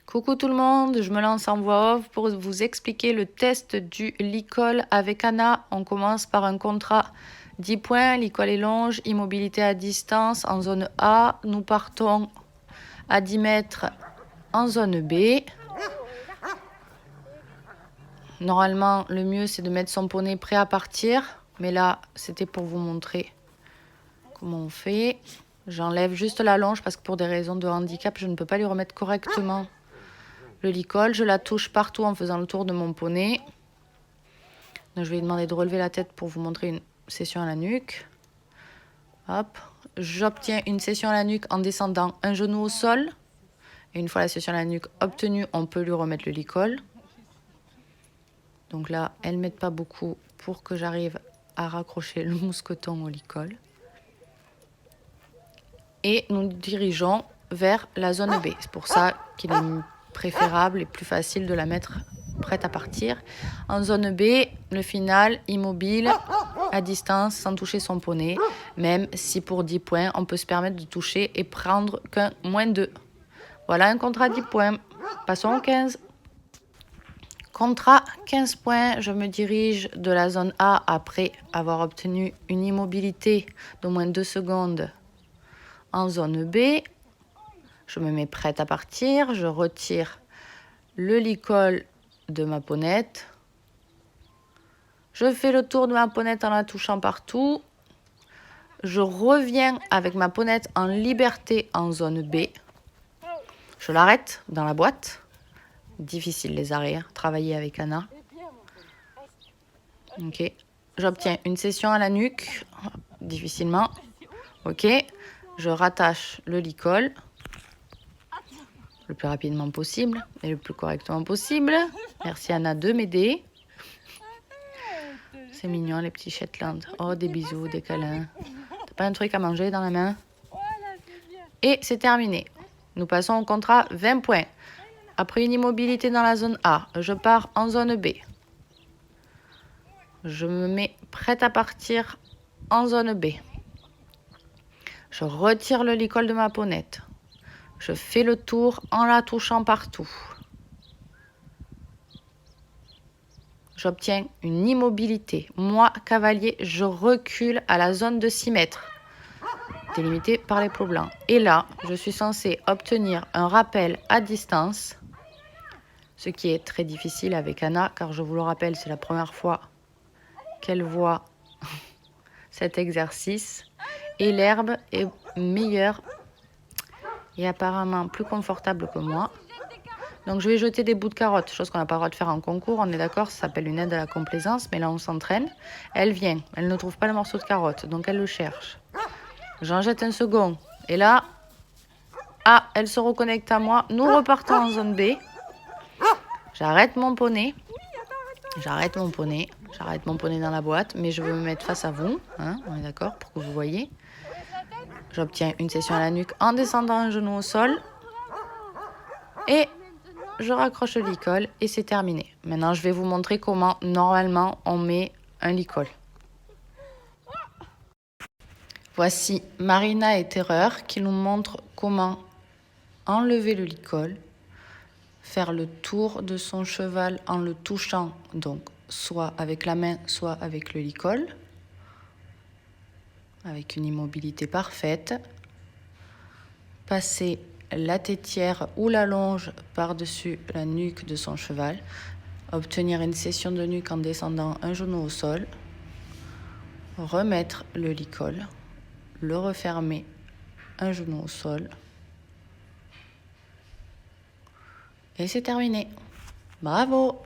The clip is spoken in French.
Coucou tout le monde, je me lance en voix off pour vous expliquer le test du Licol avec Anna. On commence par un contrat 10 points, Licol et longe, immobilité à distance en zone A. Nous partons à 10 mètres en zone B. Normalement, le mieux c'est de mettre son poney prêt à partir. Mais là, c'était pour vous montrer comment on fait. J'enlève juste la longe parce que pour des raisons de handicap, je ne peux pas lui remettre correctement le licol. Je la touche partout en faisant le tour de mon poney. Donc, je vais lui demander de relever la tête pour vous montrer une session à la nuque. Hop. J'obtiens une session à la nuque en descendant un genou au sol. Et une fois la session à la nuque obtenue, on peut lui remettre le licol. Donc là, elle ne m'aide pas beaucoup pour que j'arrive à raccrocher le mousqueton au licol. Et nous dirigeons vers la zone B. C'est pour ça qu'il est préférable et plus facile de la mettre prête à partir. En zone B, le final, immobile, à distance, sans toucher son poney. Même si pour 10 points, on peut se permettre de toucher et prendre qu'un -2. Voilà un contrat 10 points. Passons au 15. Contrat 15 points, je me dirige de la zone A après avoir obtenu une immobilité d'au moins 2 secondes en zone B. Je me mets prête à partir, je retire le licol de ma ponette. Je fais le tour de ma ponette en la touchant partout. Je reviens avec ma ponette en liberté en zone B. Je l'arrête dans la boîte. Difficile les arrêts, travailler avec Anna. Ok. J'obtiens une session à la nuque, difficilement. Ok. Je rattache le licol le plus rapidement possible et le plus correctement possible. Merci Anna de m'aider. C'est mignon les petits Shetland. Oh, des bisous, des câlins. T'as pas un truc à manger dans la main? Et c'est terminé. Nous passons au contrat 20 points. Après une immobilité dans la zone A, je pars en zone B. Je me mets prête à partir en zone B. Je retire le licol de ma ponette. Je fais le tour en la touchant partout. J'obtiens une immobilité. Moi, cavalier, je recule à la zone de 6 mètres, délimitée par les peaux blancs. Et là, je suis censée obtenir un rappel à distance, ce qui est très difficile avec Anna, car je vous le rappelle, c'est la première fois qu'elle voit cet exercice. Et l'herbe est meilleure et apparemment plus confortable que moi. Donc je vais jeter des bouts de carottes, chose qu'on n'a pas le droit de faire en concours, on est d'accord, ça s'appelle une aide à la complaisance, mais là on s'entraîne. Elle vient, elle ne trouve pas le morceau de carotte, donc elle le cherche. J'en jette un second, et là, elle se reconnecte à moi. Nous repartons en zone B. J'arrête mon poney. J'arrête mon poney dans la boîte, mais je veux me mettre face à vous, hein, on est d'accord, pour que vous voyez. J'obtiens une session à la nuque en descendant un genou au sol. Et je raccroche le licol et c'est terminé. Maintenant, je vais vous montrer comment, normalement, on met un licol. Voici Marina et Terreur qui nous montrent comment enlever le licol, faire le tour de son cheval en le touchant, donc soit avec la main, soit avec le licol, avec une immobilité parfaite. Passer la tétière ou la longe par-dessus la nuque de son cheval, obtenir une session de nuque en descendant un genou au sol, remettre le licol, le refermer un genou au sol, et c'est terminé. Bravo!